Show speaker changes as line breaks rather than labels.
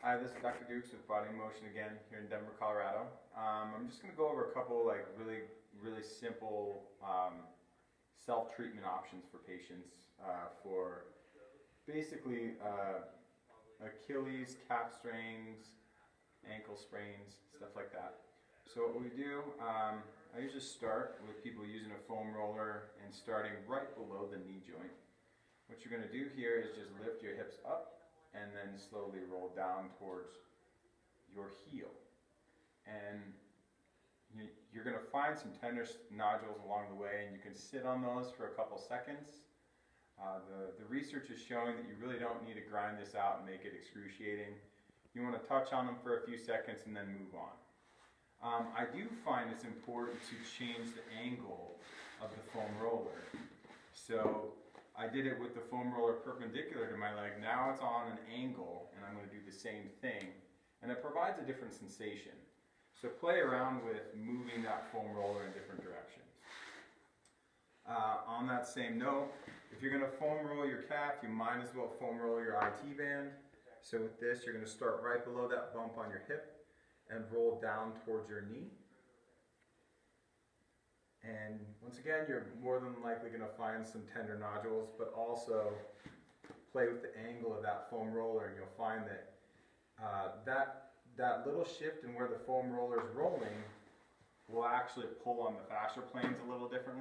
Hi, this is Dr. Dukes with Body in Motion again here in Denver, Colorado. I'm just going to go over a couple really simple self-treatment options for patients for basically Achilles, calf strains, ankle sprains, stuff like that. So what we do, I usually start with people using a foam roller and starting right below the knee joint. What you're going to do here is just lift your hips up and then slowly roll down towards your heel. And you're going to find some tender nodules along the way, and you can sit on those for a couple seconds. The research is showing that you really don't need to grind this out and make it excruciating. You want to touch on them for a few seconds and then move on. I do find it's important to change the angle of the foam roller. So I did it with the foam roller perpendicular to my leg. Now it's on an angle, and I'm going to do the same thing. And it provides a different sensation. So play around with moving that foam roller in different directions. On that same note, if you're going to foam roll your calf, you might as well foam roll your IT band. So with this, you're going to start right below that bump on your hip and roll down towards your knee. And once again, you're more than likely going to find some tender nodules, but also play with the angle of that foam roller, and you'll find that that little shift in where the foam roller is rolling will actually pull on the fascial planes a little differently.